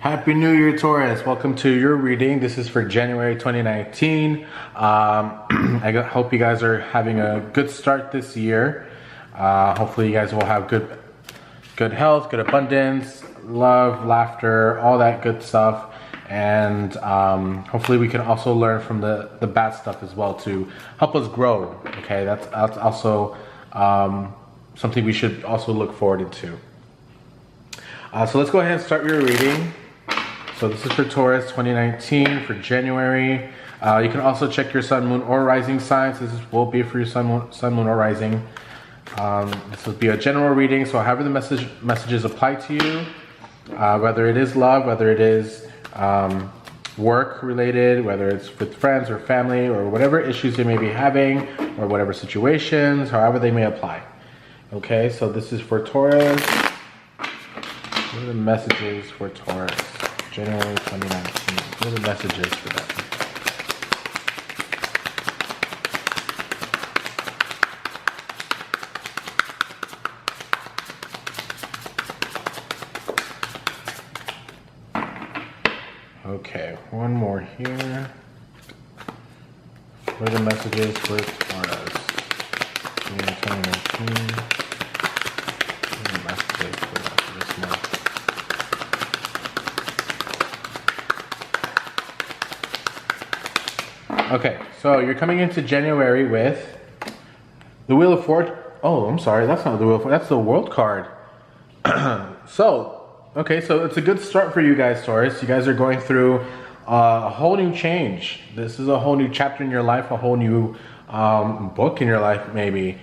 Happy New Year, Taurus. Welcome to your reading. This is for January 2019. I hope you guys are having a good start this year. Hopefully you guys will have good health, good abundance, love, laughter, all that good stuff. And hopefully we can also learn from the bad stuff as well to help us grow. Okay, that's also something we should also look forward to. So let's go ahead and start your reading. So this is for Taurus 2019 for January. You can also check your sun, moon, or rising signs. Will be for your sun, moon, or rising. This will be a general reading. So however the messages apply to you, whether it is love, whether it is work related, whether it's with friends or family or whatever issues you may be having or whatever situations, however they may apply. Okay, so this is for Taurus. What are the messages for Taurus? January 2019. What are the messages for that? Okay, one more here. What are the messages for Taurus? January 2019. What are the messages for this month? Okay, so you're coming into January with the Wheel of Fortune. Oh, I'm sorry, that's not the Wheel of Fortune, that's the World card. Okay, so it's a good start for you guys, Taurus. You guys are going through a whole new change. This is a whole new chapter in your life, a whole new book in your life, maybe.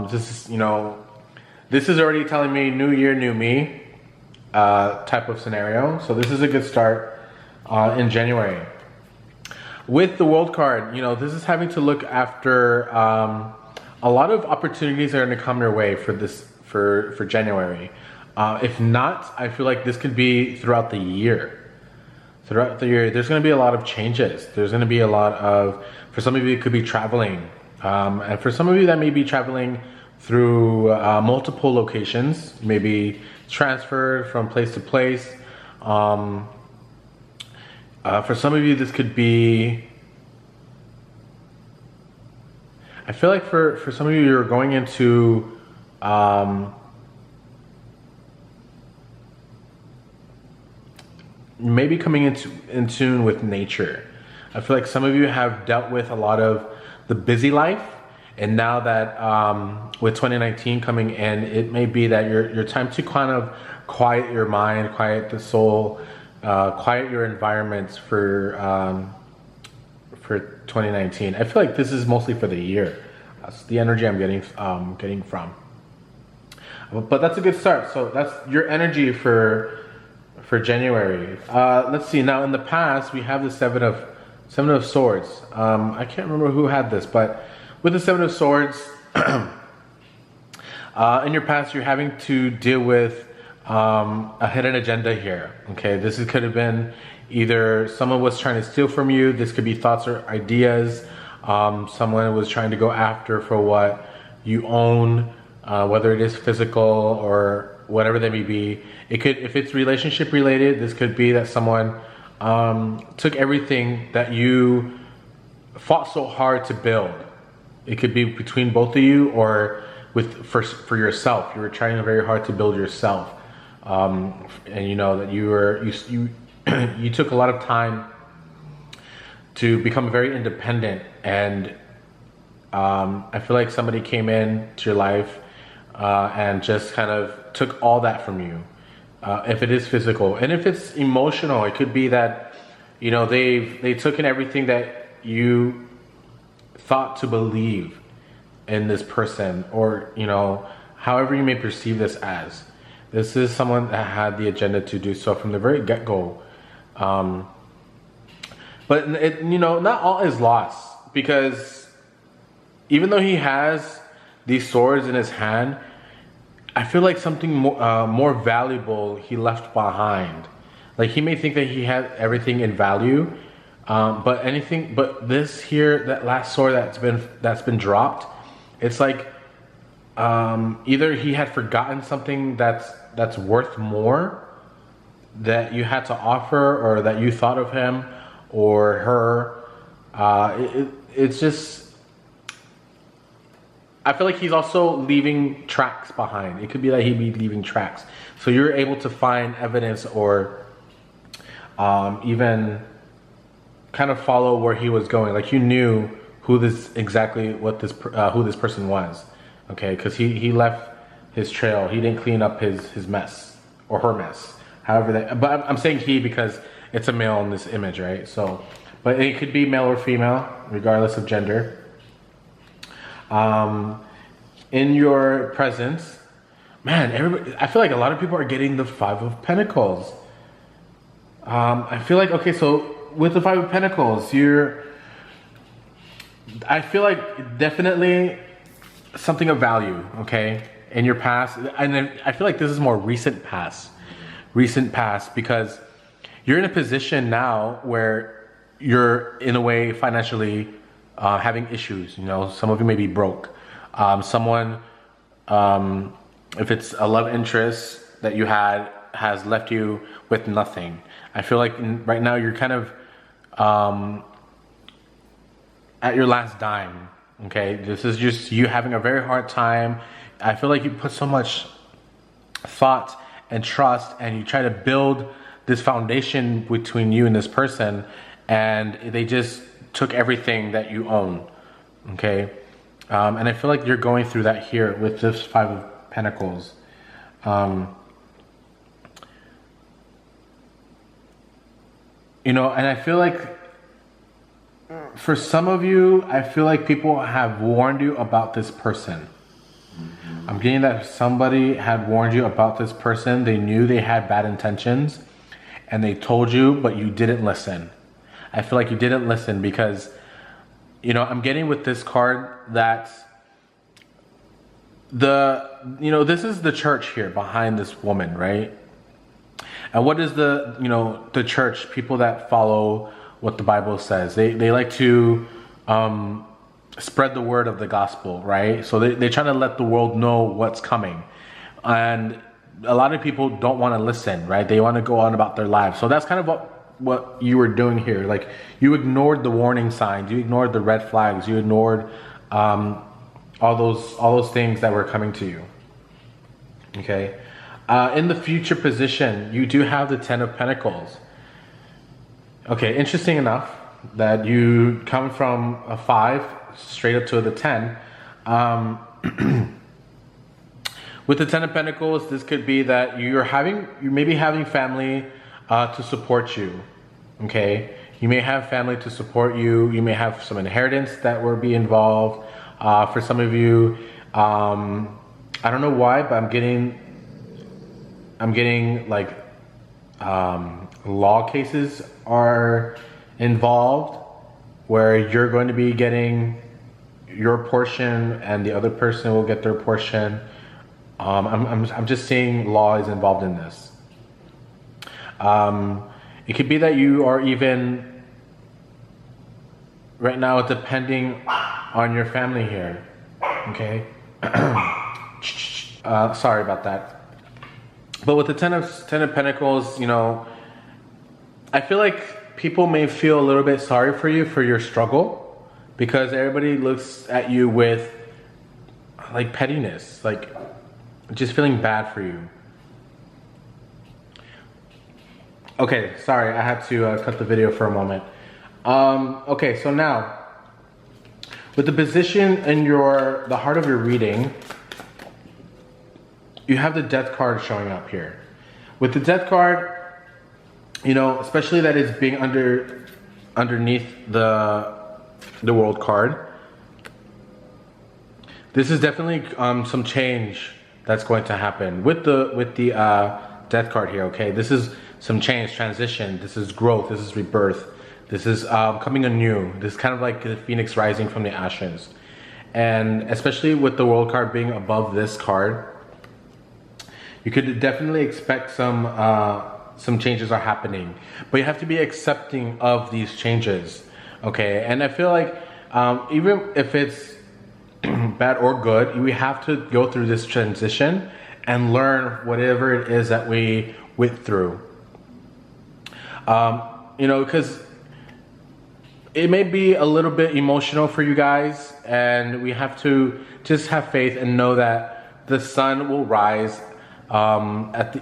This is already telling me new year, new me type of scenario. So this is a good start in January. With the World card, this is having to look after a lot of opportunities that are going to come your way for January. If not, I feel like this could be throughout the year. Throughout the year, there's going to be a lot of changes. There's going to be a lot of, for some of you, it could be traveling. And for some of you, that may be traveling through multiple locations, maybe transferred from place to place. For some of you, this could be, I feel like for some of you, you're going into maybe coming in tune with nature. I feel like some of you have dealt with a lot of the busy life, and now that with 2019 coming in, it may be that your time to kind of quiet your mind, quiet the soul, quiet your environments for 2019. I feel like this is mostly for the year. That's the energy I'm getting from. But that's a good start. So that's your energy for January. Let's see. Now in the past, we have the Seven of Swords. I can't remember who had this, but with the Seven of Swords, in your past, you're having to deal with a hidden agenda here. Okay, this could have been either someone was trying to steal from you. This could be thoughts or ideas. Someone was trying to go after for what you own, whether it is physical or whatever they may be. It could, if it's relationship related, this could be that someone took everything that you fought so hard to build. It could be between both of you or for yourself. You were trying very hard to build yourself. And you know that you took a lot of time to become very independent, and I feel like somebody came in to your life and just kind of took all that from you. If it is physical, and if it's emotional, it could be that they took in everything that you thought to believe in this person, or however you may perceive this as. This is someone that had the agenda to do so from the very get-go. But not all is lost, because even though he has these swords in his hand, I feel like something more valuable he left behind. Like, he may think that he had everything in value, but this here, that last sword that's been dropped, it's like either he had forgotten something that's worth more, that you had to offer, or that you thought of him or her. It's just, I feel like he's also leaving tracks behind. It could be that he'd be leaving tracks. So you're able to find evidence, or even kind of follow where he was going. Like you knew who this who this person was. Okay, because he left his trail. He didn't clean up his mess, or her mess. However that, but I'm saying he because it's a male in this image, right? So, but it could be male or female, regardless of gender. In your presence, man, everybody, I feel like a lot of people are getting the Five of Pentacles. I feel like, okay, so with the Five of Pentacles, I feel like definitely something of value, okay, in your past. And then I feel like this is more recent past, because you're in a position now where you're in a way financially having issues. You know, some of you may be broke. Someone, if it's a love interest that you had, has left you with nothing. I feel like right now you're kind of at your last dime. Okay, this is just you having a very hard time. I feel like you put so much thought and trust, and you try to build this foundation between you and this person, and they just took everything that you own. Okay, and I feel like you're going through that here with this Five of Pentacles. You know, and I feel like for some of you, I feel like people have warned you about this person. I'm getting that somebody had warned you about this person. They knew they had bad intentions and they told you, but you didn't listen. I feel like you didn't listen because, you know, I'm getting with this card that this is the church here behind this woman, right? And what is the church, people that follow what the Bible says, they like to spread the word of the gospel, right? So they try to let the world know what's coming. And a lot of people don't want to listen, right? They want to go on about their lives. So that's kind of what you were doing here. Like you ignored the warning signs, you ignored the red flags, you ignored all those things that were coming to you. Okay. In the future position, you do have the Ten of Pentacles. Okay, interesting enough that you come from a 5 straight up to the 10. With the Ten of Pentacles, this could be that you may be having family to support you. Okay, you may have family to support you. You may have some inheritance that will be involved. For some of you, I don't know why, but I'm getting like law cases are involved where you're going to be getting your portion and the other person will get their portion. I'm just seeing law is involved in this. It could be that you are even right now depending on your family here. Okay. Sorry about that. But with the Ten of Pentacles, you know, I feel like people may feel a little bit sorry for you for your struggle because everybody looks at you with like pettiness, like just feeling bad for you. Okay, sorry, I had to cut the video for a moment. Okay, so now with the position in the heart of your reading, you have the Death card showing up here. With the Death card, you know, especially that it's being underneath the World card. This is definitely some change that's going to happen with the Death card here. Okay, this is some change, transition. This is growth. This is rebirth. This is coming anew. This is kind of like the phoenix rising from the ashes. And especially with the World card being above this card, you could definitely expect some changes are happening, but you have to be accepting of these changes, okay? And I feel like even if it's bad or good, we have to go through this transition and learn whatever it is that we went through, You know, because it may be a little bit emotional for you guys, and we have to just have faith and know that the sun will rise. At the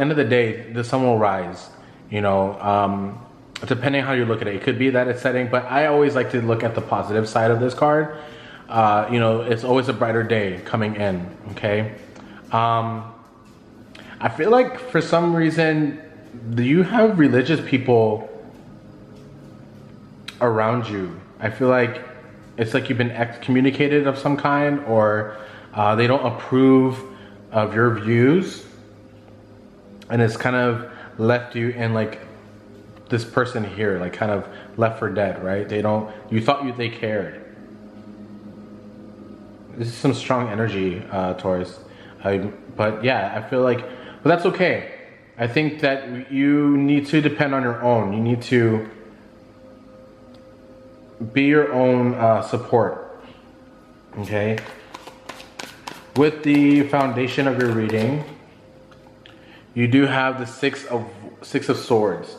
end of the day, the sun will rise. You know, depending how you look at it, it could be that it's setting, but I always like to look at the positive side of this card. You know, it's always a brighter day coming in. Okay. I feel like for some reason, do you have religious people around you? I feel like it's like you've been excommunicated of some kind, or they don't approve of your views, and it's kind of left you in like this person here, like kind of left for dead, right? You thought they cared. This is some strong energy, Taurus. But yeah, I feel like, but that's okay. I think that you need to depend on your own. You need to be your own support. Okay. With the foundation of your reading, you do have the Six of Swords.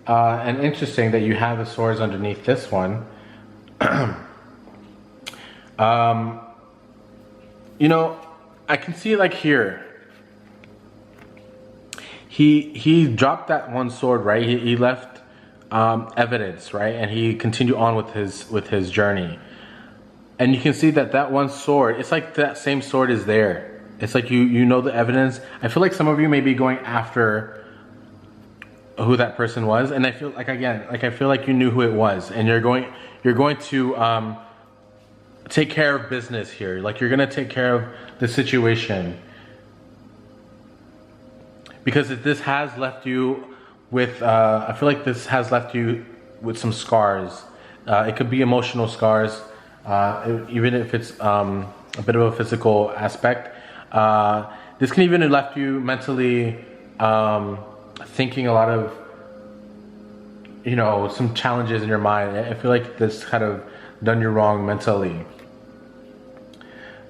And interesting that you have the swords underneath this one. You know, I can see like here. He dropped that one sword, right? He left evidence, right? And he continued on with his journey. And you can see that one sword, it's like that same sword is there. It's like you know the evidence. I feel like some of you may be going after who that person was, and I feel like, again, like I feel like you knew who it was, and you're going to take care of business here. Like you're gonna take care of the situation, because this has left you with I feel like this has left you with some scars. It could be emotional scars, even if it's a bit of a physical aspect. This can even have left you mentally thinking a lot of, you know, some challenges in your mind. I feel like this kind of done you wrong mentally.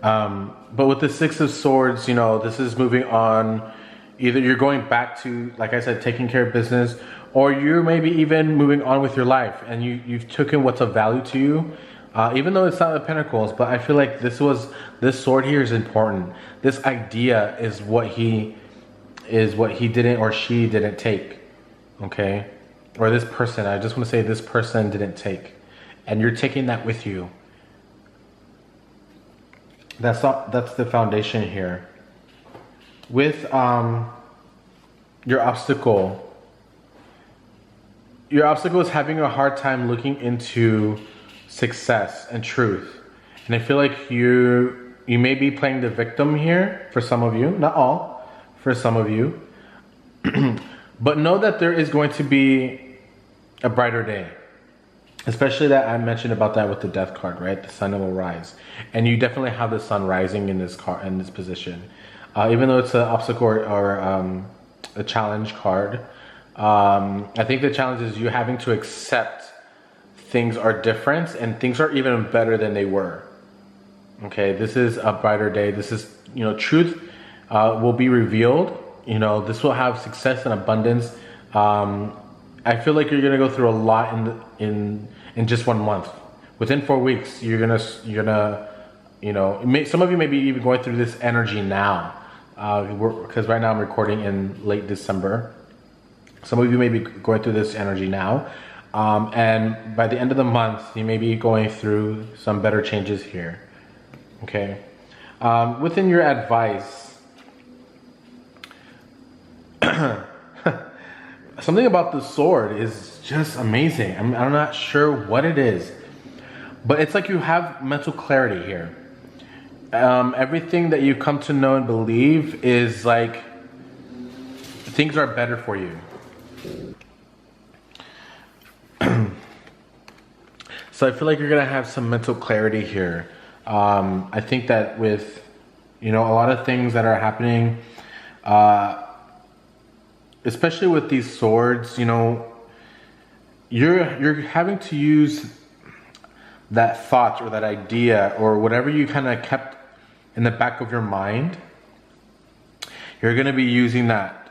But with the Six of Swords, you know, this is moving on. Either you're going back to, like I said, taking care of business, or you're maybe even moving on with your life, and you've taken what's of value to you, even though it's not the Pentacles. But I feel like this sword here is important. This idea is what he didn't, or she didn't take. Okay, or this person. I just want to say this person didn't take, and you're taking that with you. That's the foundation here. With your obstacle is having a hard time looking into success and truth. And I feel like you may be playing the victim here for some of you, not all, for some of you. But know that there is going to be a brighter day. Especially that I mentioned about that with the Death card, right? The sun will rise. And you definitely have the sun rising in this card, in this position. Even though it's an obstacle or a challenge card, I think the challenge is you having to accept things are different and things are even better than they were. Okay, this is a brighter day. This is, you know, truth will be revealed. You know, this will have success and abundance. I feel like you're gonna go through a lot in just 1 month. Within 4 weeks, you're gonna, you know, some of you may be even going through this energy now. Because right now I'm recording in late December. Some of you may be going through this energy now. And by the end of the month, you may be going through some better changes here. Okay. Within your advice, something about the sword is just amazing. I'm not sure what it is, but it's like you have mental clarity here. Everything that you come to know and believe is like things are better for you. So I feel like you're gonna have some mental clarity here. I think that with, you know, a lot of things that are happening, especially with these swords, you know, you're having to use that thought or that idea or whatever you kind of kept in the back of your mind. You're going to be using that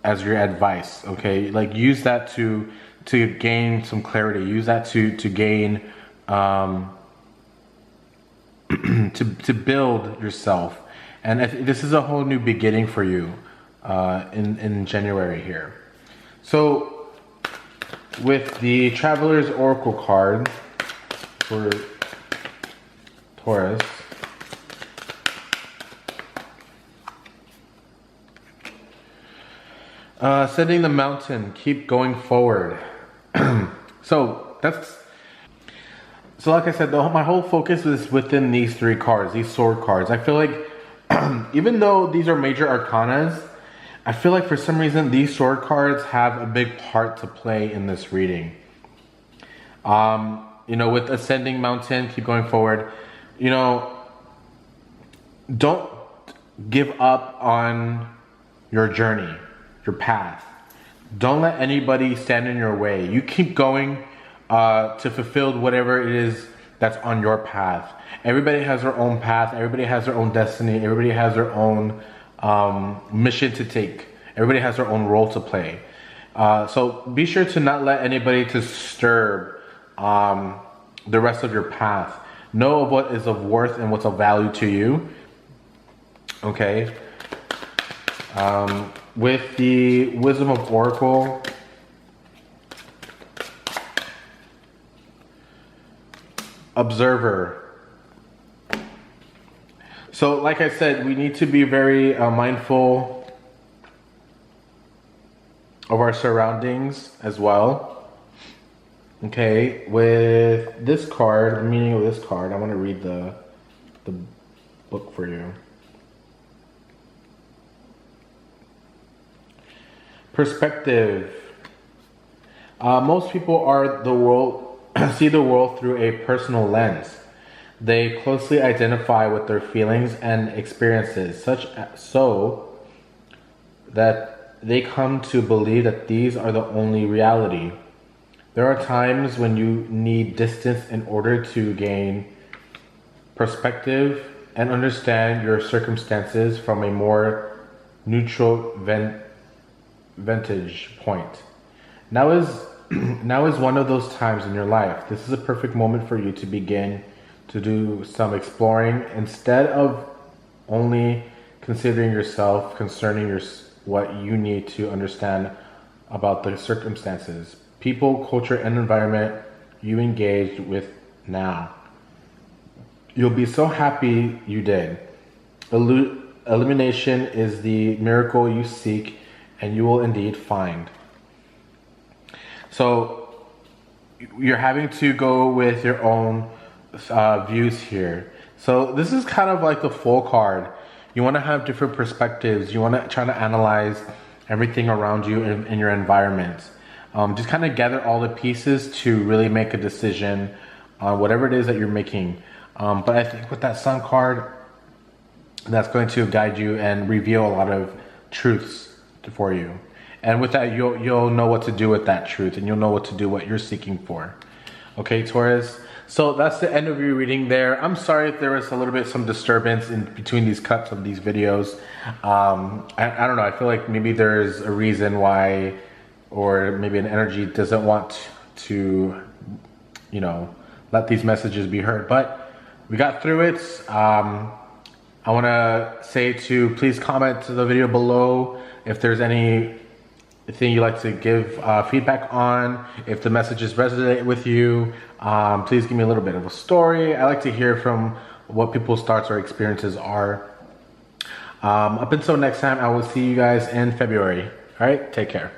as your advice. Okay, like use that to gain some clarity. Use that to gain to build yourself. And this is a whole new beginning for you in January here. So with the Traveler's Oracle card for Taurus, setting the mountain, keep going forward. So like I said, my whole focus is within these three cards, these sword cards. I feel like even though these are major arcanas, I feel like for some reason these sword cards have a big part to play in this reading. You know, with ascending mountain, keep going forward. You know, don't give up on your journey, your path. Don't let anybody stand in your way. You keep going to fulfill whatever it is that's on your path. Everybody has their own path. Everybody has their own destiny. Everybody has their own mission to take. Everybody has their own role to play. So be sure to not let anybody disturb the rest of your path. Know what is of worth and what's of value to you. Okay. With the Wisdom of Oracle, Observer. So like I said, we need to be very mindful of our surroundings as well. Okay, with this card, the meaning of this card, I want to read the book for you. Perspective. Most people see the world through a personal lens. They closely identify with their feelings and experiences, so that they come to believe that these are the only reality. There are times when you need distance in order to gain perspective and understand your circumstances from a more neutral vantage point. Now is one of those times in your life. This is a perfect moment for you to begin to do some exploring instead of only considering yourself, concerning what you need to understand about the circumstances, people, culture, and environment you engaged with now. You'll be so happy you did. Illumination is the miracle you seek, and you will indeed find. So you're having to go with your own views here. So this is kind of like the full card. You want to have different perspectives. You want to try to analyze everything around you in your environment. Just kind of gather all the pieces to really make a decision on whatever it is that you're making. But I think with that Sun card, that's going to guide you and reveal a lot of truths for you. And with that, you'll know what to do with that truth, and you'll know what to do what you're seeking for. Okay, Taurus? So that's the end of your reading there. I'm sorry if there was a little bit some disturbance in between these cuts of these videos. I don't know, I feel like maybe there's a reason why, or maybe an energy doesn't want to, you know, let these messages be heard. But we got through it. I want to say to please comment to the video below if there's anything you'd like to give feedback on. If the messages resonate with you, please give me a little bit of a story. I like to hear from what people's thoughts or experiences are. Up until next time, I will see you guys in February. All right, take care.